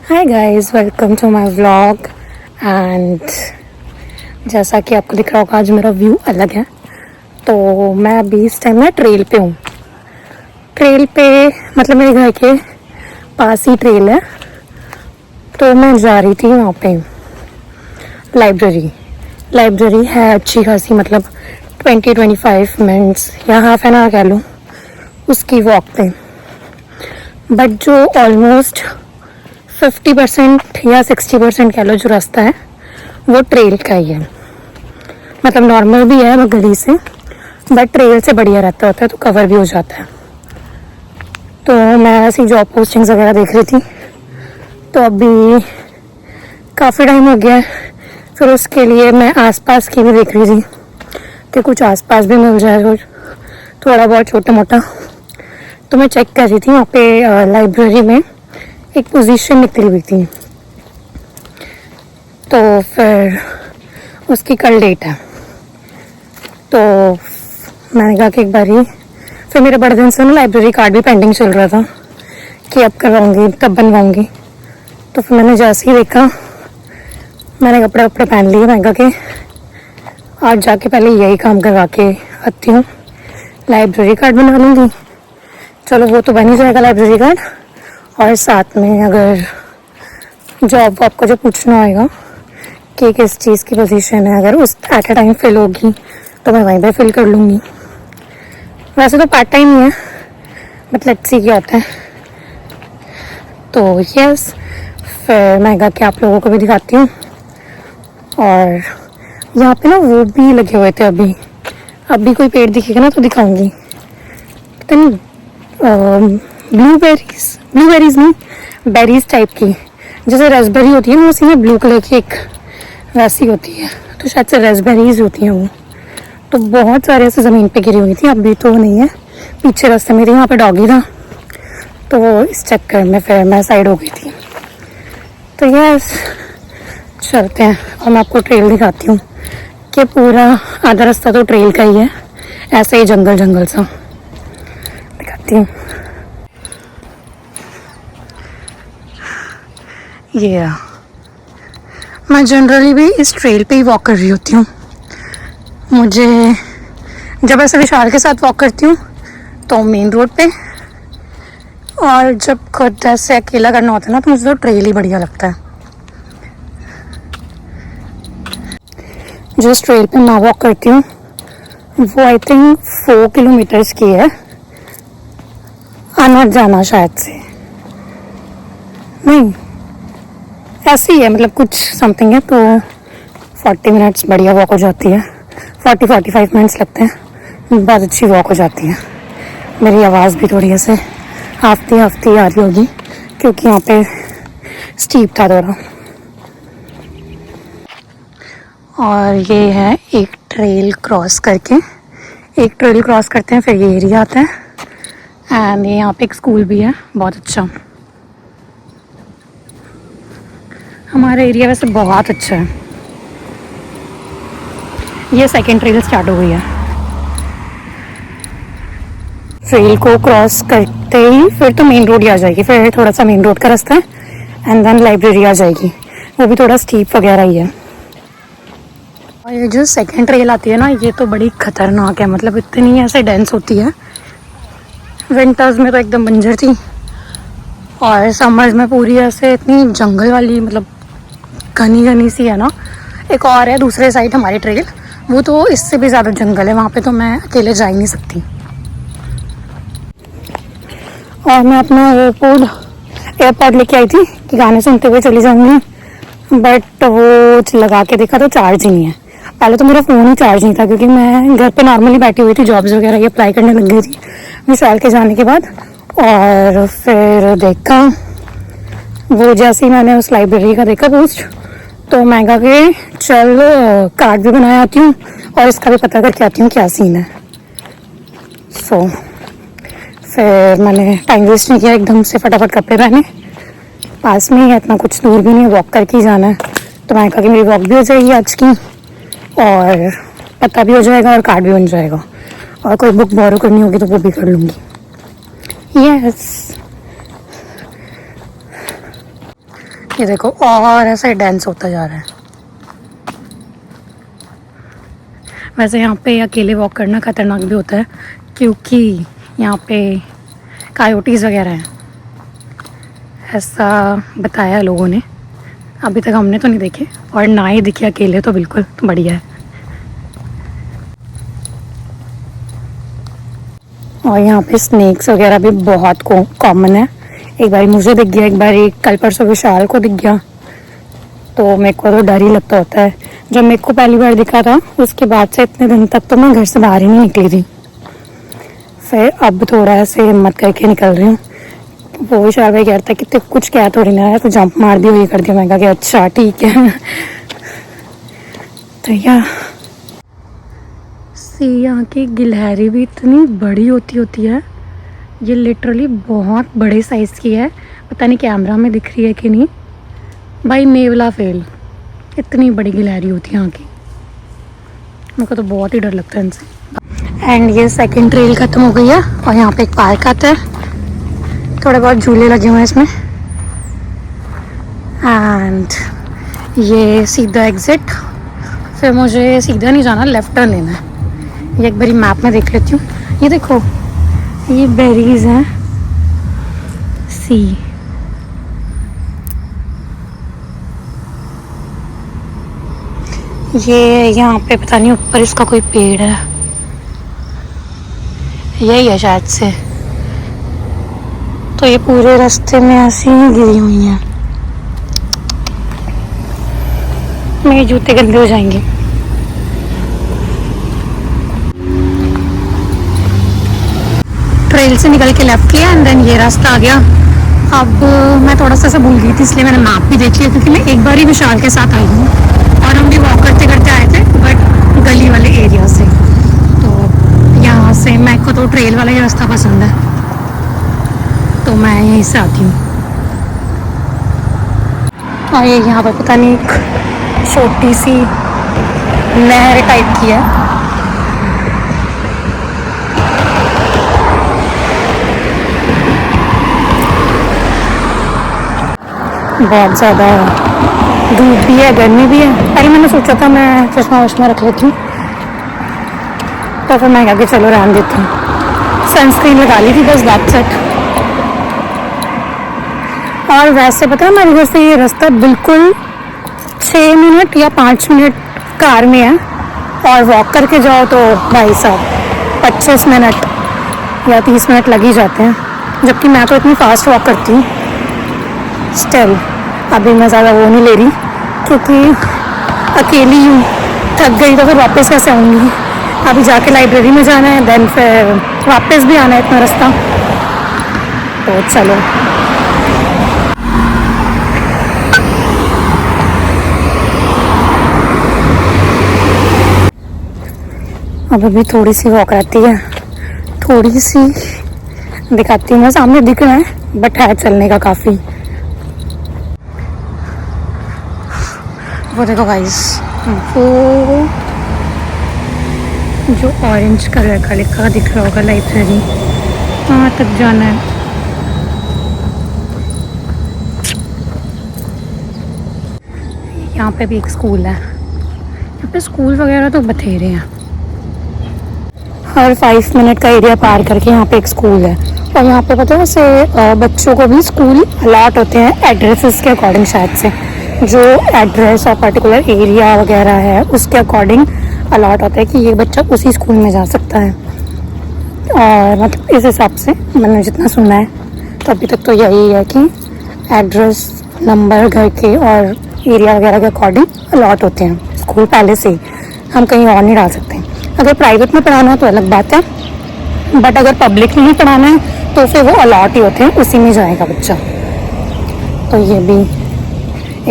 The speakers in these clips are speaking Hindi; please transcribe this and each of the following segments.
Hi guys, welcome to my vlog. And जैसा कि आपको दिख रहा होगा, आज मेरा व्यू अलग है। तो मैं अभी इस टाइम ना ट्रेल पे हूँ। ट्रेल पे मतलब मेरे घर के पास ही ट्रेल है। तो मैं जा रही थी वहाँ पे लाइब्रेरी है अच्छी खासी, मतलब 20-25 मिनट्स या हाफ एन आवर कह लूँ उसकी वॉक पे। बट जो ऑलमोस्ट 50% या 60% कह लो जो रास्ता है वो ट्रेल का ही है। मतलब नॉर्मल भी है वो गली से, बट ट्रेल से बढ़िया रहता होता है, तो कवर भी हो जाता है। तो मैं ऐसी जॉब पोस्टिंग्स वगैरह देख रही थी, तो अभी काफ़ी टाइम हो गया है। फिर उसके लिए मैं आसपास की भी देख रही थी कि कुछ आसपास भी मिल जाए कुछ थोड़ा बहुत छोटा मोटा। तो मैं चेक कर रही थी, वहाँ पे लाइब्रेरी में एक पोजीशन निकली हुई थी। तो फिर उसकी कल डेट है। तो मैंने कहा कि एक बार ही, फिर मेरे बड़े दिन से ना लाइब्रेरी कार्ड भी पेंडिंग चल रहा था कि अब करवाऊँगी तब बनवाऊँगी। तो फिर मैंने जैसे ही देखा, मैंने कपड़े वपड़े पहन लिए। मैं कहा कि आज जाके पहले यही काम करवा के आती हूँ, लाइब्रेरी कार्ड बना लूँगी। चलो वो तो बन ही जाएगा लाइब्रेरी कार्ड, और साथ में अगर जॉब वॉब को जो पूछना होगा कि किस चीज़ की पोजीशन है, अगर उस एट अ टाइम फिल होगी तो मैं वहीं पे फिल कर लूँगी। वैसे तो पार्ट टाइम ही है, बट लेट्स सी क्या होता है। तो यस, फिर मैं कहा कि आप लोगों को भी दिखाती हूँ। और यहाँ पे ना वो भी लगे हुए थे, अभी कोई पेड़ दिखेगा ना तो दिखाऊंगी। पता नहीं ब्लूबेरीज नहीं, बेरीज टाइप की, जैसे रेसबेरी होती है ना उसी में ब्लू कलर की एक वैसी होती है, तो शायद से रेसबेरीज होती हैं वो। तो बहुत सारे ऐसे ज़मीन पे गिरी हुई थी, अभी तो नहीं है। पीछे रास्ते मेरे वहाँ पे डॉगी था, तो इस चक्कर में फिर मैं साइड हो गई थी। तो यस, चलते हैं और मैं आपको ट्रेल दिखाती हूँ कि पूरा आधा रास्ता तो ट्रेल का ही है, ऐसे ही जंगल सा दिखाती हूँ। ये मैं जनरली भी इस ट्रेल पे ही वॉक कर रही होती हूँ। मुझे जब ऐसे विशाल के साथ वॉक करती हूँ तो मेन रोड पे, और जब खुद ऐसे अकेला करना होता है ना तो मुझे तो ट्रेल ही बढ़िया लगता है। जिस ट्रेल पे मैं वॉक करती हूँ वो आई थिंक 4 किलोमीटर्स की है, आना जाना शायद से नहीं, ऐसी ही है, मतलब कुछ समथिंग है। तो 40 मिनट्स बढ़िया वॉक हो जाती है, 40-45 मिनट्स लगते हैं, बहुत अच्छी वॉक हो जाती है। मेरी आवाज़ भी थोड़ी ऐसे हाफती आ रही होगी क्योंकि यहाँ पे स्टीप था थोड़ा। और ये है एक ट्रेल क्रॉस करते हैं, फिर ये एरिया आता है। एंड यहाँ पे एक स्कूल भी है, बहुत अच्छा। हमारा एरिया वैसे बहुत अच्छा है। ये सेकंड ट्रेल स्टार्ट हो गई है। ट्रेल को क्रॉस करते ही फिर तो मेन रोड ही आ जाएगी, फिर थोड़ा सा मेन रोड का रास्ता है एंड देन लाइब्रेरी आ जाएगी, वो भी थोड़ा स्टीप वगैरह ही है। और ये जो सेकंड ट्रेल आती है ना, ये तो बड़ी खतरनाक है, मतलब इतनी ऐसे डेंस होती है। विंटर्स में तो एकदम बंजर थी, और समर्स में पूरी ऐसे इतनी जंगल वाली, मतलब घनी सी है ना। एक और है दूसरे साइड हमारी ट्रेल, वो तो इससे भी ज़्यादा जंगल है, वहाँ पे तो मैं अकेले जा ही नहीं सकती। और मैं अपना एयरपॉड लेके आई थी कि गाने सुनते हुए चली जाऊँगी, बट वो लगा के देखा तो चार्ज ही नहीं है। पहले तो मेरा फ़ोन ही चार्ज नहीं था, क्योंकि मैं घर पे नॉर्मली बैठी हुई थी, जॉब्स वगैरह ये अप्लाई करने लग गई थी विशाल के जाने के बाद। और फिर देखा, वो जैसे ही मैंने उस लाइब्रेरी का देखा पोस्ट, तो मैं कहा कि चल कार्ड भी बना आती हूँ और इसका भी पता करके आती हूँ क्या सीन है। सो फिर मैंने टाइम वेस्ट नहीं किया, एकदम से फटाफट कपड़े पहने। पास में ही है, इतना कुछ दूर भी नहीं है, वॉक करके ही जाना है। तो मैंने कहा कि मेरी वॉक भी हो जाएगी आज की, और पता भी हो जाएगा और कार्ड भी बन जाएगा, और कोई बुक बोरो करनी होगी तो वो भी कर लूँगी। यस, ये देखो और ऐसा डांस होता जा रहा है। वैसे यहाँ पे अकेले वॉक करना ख़तरनाक भी होता है क्योंकि यहाँ पे कायोटीज़ वगैरह हैं, ऐसा बताया लोगों ने। अभी तक हमने तो नहीं देखे, और ना ही दिखे अकेले तो बिल्कुल तो बढ़िया है। और यहाँ पे स्नेक्स वगैरह भी बहुत कॉमन है। एक बार मुझे दिख गया, एक बार कल परसों विशाल को दिख गया, तो मेरे को तो डर ही लगता होता है। जब मेरे को पहली बार दिखा था उसके बाद से इतने दिन तक तो मैं घर से बाहर ही नहीं निकली थी। फिर अब थोड़ा ऐसे हिम्मत करके निकल रही हूँ। वो विशाल भाई कहता है कि तू कुछ क्या थोड़ी ना है, तो जंप मार दी, वही कर दिया। मैं कहा कि अच्छा ठीक है। तो यहाँ की गिलहरी भी इतनी बड़ी होती है। ये लिटरली बहुत बड़े साइज़ की है। पता नहीं कैमरा में दिख रही है कि नहीं भाई, नेवला फेल। इतनी बड़ी गिलहरी होती है यहाँ की। मेरे को तो बहुत ही डर लगता है इनसे। एंड ये सेकंड ट्रेल ख़त्म हो गई है और यहाँ पे एक पार्क आता है। थोड़े बहुत झूले लगे हुए हैं इसमें। एंड ये सीधा एग्ज़िट। फिर मुझे सीधा नहीं जाना, लेफ़्ट टर्न लेना है। ये एक बारी मैप में देख लेती हूँ। ये देखो, ये बेरीज़ हैं। सी ये यहाँ पे पता नहीं ऊपर इसका कोई पेड़ है, यही है शायद से। तो ये पूरे रास्ते में ऐसी ही गिरी हुई हैं। मेरे जूते गंदे हो जाएंगे। ट्रेल से निकल के लेफ्ट लिया एंड देन ये रास्ता आ गया। अब मैं थोड़ा सा भूल गई थी, इसलिए मैंने मैप भी देख लिया, क्योंकि मैं एक बार ही विशाल के साथ आई हूँ और हम भी वॉक करते करते आए थे, बट गली वाले एरिया से। तो यहाँ से मेरे को तो ट्रेल वाला ही रास्ता पसंद है, तो मैं यहीं से आती हूँ। और ये यहाँ पर पता नहीं एक छोटी सी नहर टाइप की है। बहुत ज़्यादा धूप भी है, गर्मी भी है। पहले मैंने सोचा था मैं चश्मा वश्मा रख लेती हूँ, तो फिर मैं कहा कि चलो रहने देती हूँ। सनस्क्रीन लगा ली थी बस, दैट्स इट। और वैसे पता है हमारे घर से ये रास्ता बिल्कुल 6 मिनट या 5 मिनट कार में है, और वॉक करके जाओ तो भाई साहब 25 मिनट या 30 मिनट लग ही जाते हैं। जबकि मैं तो इतनी फास्ट वॉक करती हूँ। स्टिल अभी मैं ज़्यादा वो नहीं ले रही, क्योंकि अकेली हूँ, थक गई तो फिर वापस कैसे आऊँगी। अभी जाके लाइब्रेरी में जाना है, देन फिर वापस भी आना है इतना रास्ता। तो चलो, अब अभी थोड़ी सी वॉक रहती है, थोड़ी सी दिखाती हूँ मैं। सामने दिख रहा है बट है चलने का काफ़ी। वो देखो गाइस, वो जो ऑरेंज कलर का लिखा दिख रहा होगा लाइब्रेरी, वहाँ तक जाना है। यहाँ पे भी एक स्कूल है। यहाँ पे स्कूल वगैरह तो बथेरे हैं। हर 5 मिनट का एरिया पार करके यहाँ पे एक स्कूल है। और यहाँ पे पता है वैसे बच्चों को भी स्कूल अलॉट होते हैं एड्रेसेस के अकॉर्डिंग। शायद से जो एड्रेस और पर्टिकुलर एरिया वगैरह है उसके अकॉर्डिंग अलॉट होता है कि ये बच्चा उसी स्कूल में जा सकता है। और मतलब इस हिसाब से मैंने जितना सुना है, तो अभी तक तो यही है कि एड्रेस, नंबर घर के और एरिया वगैरह के अकॉर्डिंग अलॉट होते हैं स्कूल पहले से ही। हम कहीं और नहीं डाल सकते। अगर प्राइवेट में पढ़ाना है तो अलग बात है, बट अगर पब्लिक में ही पढ़ाना है तो फिर वो अलॉट ही होते हैं, उसी में जाएगा बच्चा। तो ये भी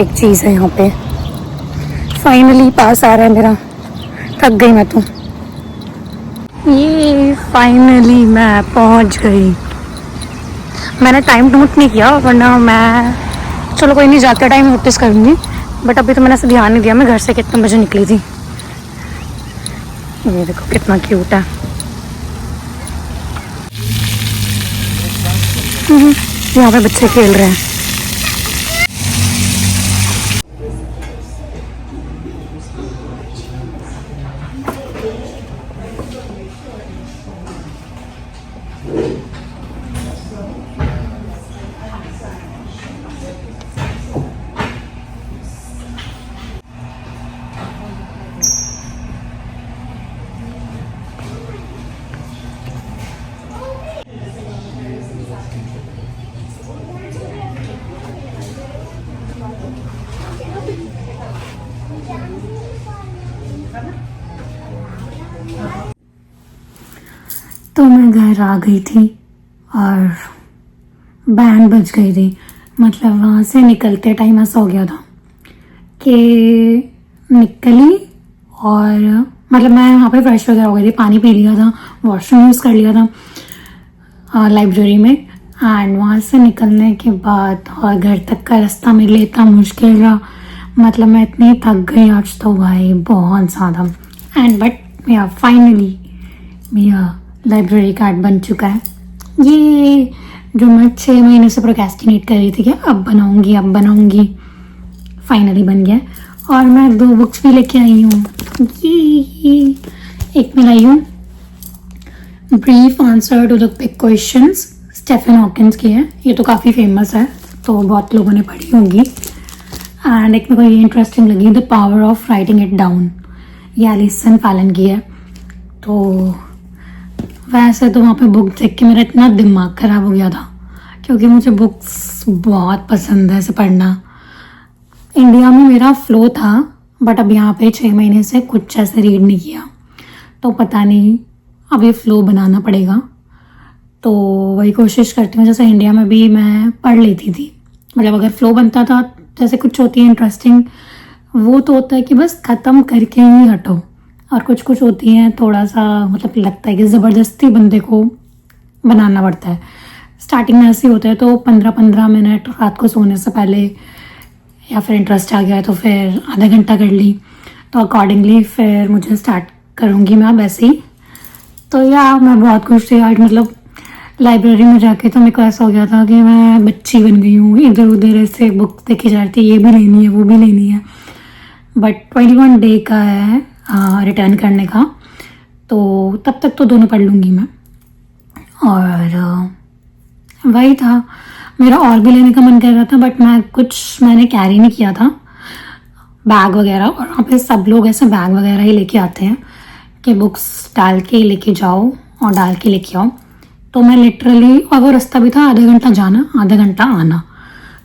एक चीज़ है यहाँ पे। फाइनली पास आ रहा है मेरा। थक गई मैं तो। ये फाइनली मैं पहुँच गई। मैंने टाइम नोट नहीं किया, वरना मैं चलो कोई नहीं, जाते टाइम नोटिस करूँगी, बट अभी तो मैंने ऐसे ध्यान नहीं दिया मैं घर से कितने बजे निकली थी। ये देखो कितना क्यूट है। यहाँ पे बच्चे खेल रहे हैं। तो मैं घर आ गई थी और बैंड बज गई थी। मतलब वहाँ से निकलते टाइम ऐसा हो गया था कि निकली और मतलब मैं वहाँ पे फ्रेश वगैरह हो गई थी, पानी पी लिया था, वॉशरूम यूज़ कर लिया था लाइब्रेरी में। एंड वहाँ से निकलने के बाद और घर तक का रास्ता मेरे लिए इतना मुश्किल रहा, मतलब मैं इतनी थक गई आज तो भाई बहुत ज़्यादा। एंड बट मेरा फाइनली मेरा लाइब्रेरी कार्ड बन चुका है। ये जो मैं 6 महीने से प्रोक्रेस्टिनेट कर रही थी कि अब बनाऊंगी, फाइनली बन गया। और मैं 2 बुक्स भी लेके आई हूँ। ये एक मैं लाई हूँ brief answer to the big questions, Stephen Hawkins की है। ये तो काफ़ी फेमस है तो बहुत लोगों ने पढ़ी होगी। एंड एक मेरे को ये इंटरेस्टिंग लगी, the power of writing it down, ये एलिसन फैलन की है। तो वैसे तो वहाँ पे बुक देख के मेरा इतना दिमाग ख़राब हो गया था क्योंकि मुझे बुक्स बहुत पसंद है ऐसे पढ़ना। इंडिया में मेरा फ्लो था बट अब यहाँ पे 6 महीने से कुछ ऐसे रीड नहीं किया, तो पता नहीं अब ये फ्लो बनाना पड़ेगा। तो वही कोशिश करती हूँ, जैसे इंडिया में भी मैं पढ़ लेती थी, मतलब अगर फ्लो बनता था, जैसे कुछ होती है इंटरेस्टिंग, वो तो होता है कि बस ख़त्म करके ही हटो, और कुछ कुछ होती हैं थोड़ा सा मतलब लगता है कि ज़बरदस्ती बंदे को बनाना पड़ता है। स्टार्टिंग में ऐसे होता है तो 15-15 मिनट रात को सोने से पहले, या फिर इंटरेस्ट आ गया तो फिर आधा घंटा कर ली, तो अकॉर्डिंगली फिर मुझे स्टार्ट करूँगी मैं अब ऐसे ही। तो या मैं बहुत खुश थी आज, मतलब लाइब्रेरी में जाके तो मेरे को ऐसा हो गया था कि मैं बच्ची बन गई हूँ, इधर उधर ऐसे बुक देखी जा रही थी, ये भी लेनी है वो भी लेनी है। बट 21 डे का है रिटर्न करने का, तो तब तक तो दोनों पढ़ लूँगी मैं। और वही था, मेरा और भी लेने का मन कर रहा था बट मैंने कैरी नहीं किया था बैग वगैरह, और वहाँ पे सब लोग ऐसे बैग वगैरह ही लेके आते हैं कि बुक्स डाल के लेके जाओ और डाल के लेके आओ। तो मैं लिटरली, और वो रास्ता भी था आधा घंटा जाना आधा घंटा आना,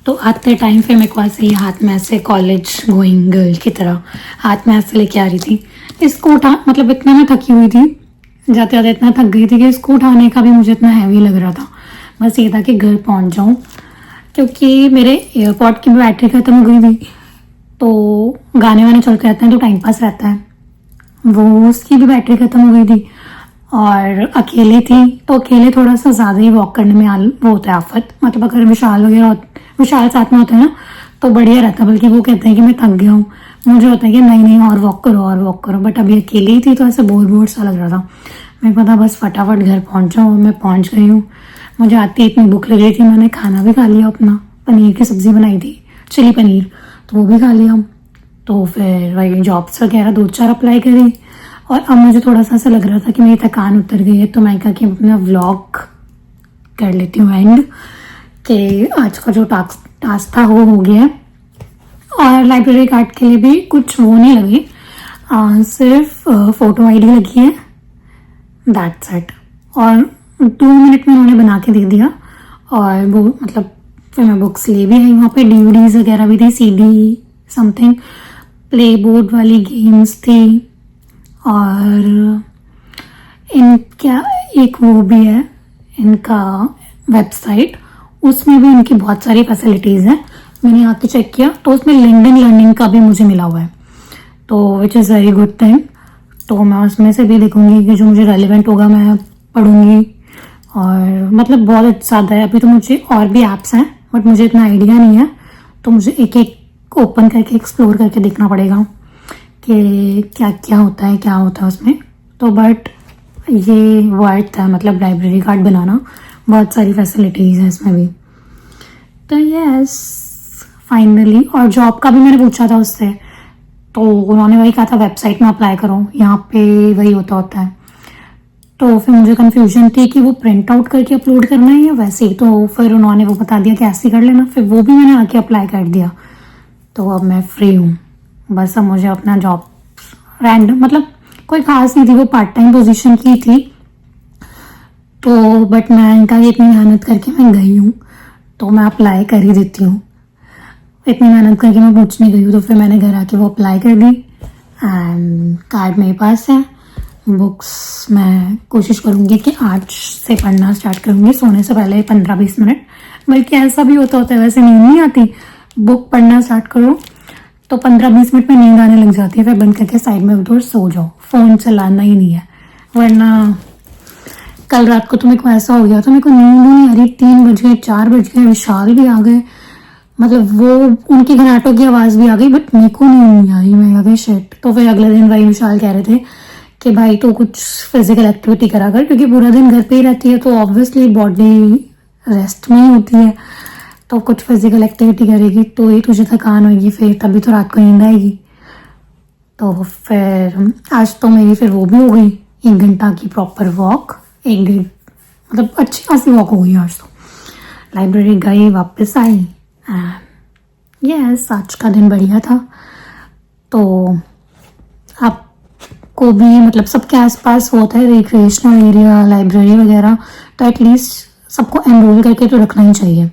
तो आते टाइम फिर मेरे को ऐसे ही हाथ में ऐसे कॉलेज गोइंग गर्ल की तरह हाथ में ऐसे लेके आ रही थी। इसको उठा, मतलब इतना मैं थकी हुई थी, जाते जाते इतना थक गई थी कि इसको उठाने का भी मुझे इतना हैवी लग रहा था। बस ये था कि घर पहुंच जाऊं, क्योंकि मेरे एयरपॉड की भी बैटरी ख़त्म हो गई थी, तो गाने वाने चलते रहते हैं तो टाइम पास रहता है, वो उसकी भी बैटरी ख़त्म हो गई थी। और अकेली थी तो अकेले थोड़ा सा ज़्यादा ही वॉक करने में वो होता है आफत, मतलब अगर विशाल साथ में होता है ना तो बढ़िया रहता है, बल्कि वो कहते हैं कि मैं थक गया हूँ, मुझे होता है कि नहीं और वॉक करो। बट अभी अकेली ही थी तो ऐसे बोर सा लग रहा था। मेरे को था बस फटाफट घर पहुँच जाऊँ, और मैं पहुँच गई हूँ। मुझे आती इतनी भूख लग रही थी, मैंने खाना भी खा लिया अपना, पनीर की सब्ज़ी बनाई थी, चिली पनीर, तो वो भी खा लिया। तो फिर वही जॉब्स वगैरह 2-4 अप्लाई करी, और अब मुझे थोड़ा सा ऐसा लग रहा था कि मेरी थकान उतर गई है, तो मैं कहा कि अपना व्लॉग कर लेती हूँ एंड, कि आज का जो टास्क था वो हो गया। और लाइब्रेरी कार्ड के लिए भी कुछ वो नहीं लगी, सिर्फ फ़ोटो आईडी लगी है, दैट्स इट। और 2 मिनट में उन्होंने बना के दे दिया, और वो मतलब फिर मैं बुक्स ले भी आई। वहाँ पे DVDs वगैरह भी थी, CD समथिंग, प्ले बोर्ड वाली गेम्स थी, और इनका एक वो भी है इनका वेबसाइट, उसमें भी इनकी बहुत सारी फैसिलिटीज़ हैं। मैंने आके चेक किया तो उसमें लिंक्डइन लर्निंग का भी मुझे मिला हुआ है, तो which is very good thing. तो मैं उसमें से भी देखूंगी कि जो मुझे रेलिवेंट होगा मैं पढ़ूंगी। और मतलब बहुत ज़्यादा है, अभी तो मुझे और भी ऐप्स हैं बट मुझे इतना आइडिया नहीं है, तो मुझे एक एक ओपन करके एक्सप्लोर करके देखना पड़ेगा कि क्या क्या होता है उसमें। तो बट ये वर्थ है, मतलब लाइब्रेरी कार्ड बनाना, बहुत सारी फैसिलिटीज़ हैं इसमें भी। तो यस फाइनली, और जॉब का भी मैंने पूछा था उससे, तो उन्होंने वही कहा था वेबसाइट में अप्लाई करो, यहाँ पे वही होता है। तो फिर मुझे कंफ्यूजन थी कि वो प्रिंट आउट करके अपलोड करना है या वैसे ही, तो फिर उन्होंने वो बता दिया कि ऐसे कर लेना, फिर वो भी मैंने आके अप्लाई कर दिया। तो अब मैं फ्री हूँ, बस अब मुझे अपना जॉब रैंडम, मतलब कोई खास नहीं थी, वो पार्ट टाइम पोजीशन की थी, तो बट मैं इनका इतनी मेहनत करके मैं गई हूँ तो मैं अप्लाई कर ही देती हूँ। इतनी मेहनत करके मैं पूछने गई हूँ तो फिर मैंने घर आके वो अप्लाई कर दी, एंड कार्ड मेरे पास है, बुक्स मैं कोशिश करूँगी कि आज से पढ़ना स्टार्ट करूँगी सोने से पहले 15-20 मिनट। बल्कि ऐसा भी होता है, वैसे नींद नहीं आती, बुक पढ़ना स्टार्ट करो तो 15-20 मिनट में नींद आने लग जाती है, फिर बंद करके साइड में उठो और सो जाओ, फ़ोन चलाना ही नहीं है। वरना कल रात को तो मेरे को ऐसा हो गया था, मेरे को नींद ही नहीं आ रही, 3 बज गए, 4 बज गए, विशाल भी आ गए, मतलब वो उनकी घनाटों की आवाज़ भी आ गई, बट मेरे को नींद नहीं आ रही। मैं कहा शिट। तो फिर अगले दिन भाई विशाल कह रहे थे कि भाई तो कुछ फिजिकल एक्टिविटी करा कर, क्योंकि पूरा दिन घर पे ही रहती है तो ऑब्वियसली बॉडी रेस्ट में ही होती है, तो कुछ फिजिकल एक्टिविटी करेगी तो ही तुझे थकान होगी, फिर तभी तो रात को नींद आएगी। तो फिर आज तो मेरी फिर वो भी हो गई, 1 घंटा की प्रॉपर वॉक, 1 मतलब अच्छी खासी वॉक हो गई आज तो। लाइब्रेरी गई, वापस आई। यस, आज का दिन बढ़िया था। तो आपको भी मतलब सबके आसपास होता है रिक्रिएशनल एरिया, लाइब्रेरी वगैरह, तो एटलीस्ट सबको एनरोल करके तो रखना ही चाहिए,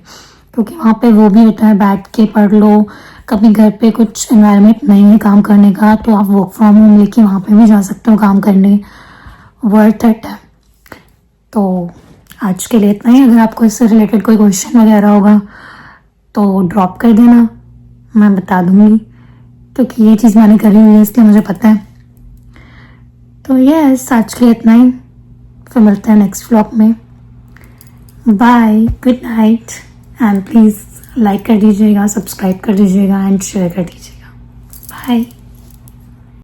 क्योंकि वहाँ पे वो भी होता है, बैठ के पढ़ लो। कभी घर पे कुछ एनवायरनमेंट नहीं है काम करने का तो आप वर्क फ्रॉम होम लेके वहाँ पे भी जा सकते हो काम करने, वर्थ इट है। तो आज के लिए इतना ही। अगर आपको इससे रिलेटेड कोई क्वेश्चन वगैरह होगा तो ड्रॉप कर देना, मैं बता दूंगी, क्योंकि ये चीज़ मैंने करी हुई है इसलिए मुझे पता है। तो यस, आज के लिए इतना ही, फिर मिलते हैं नेक्स्ट व्लॉग में। Bye, good night, and please like कर दीजिएगा, सब्सक्राइब कर दीजिएगा एंड शेयर कर दीजिएगा। बाय।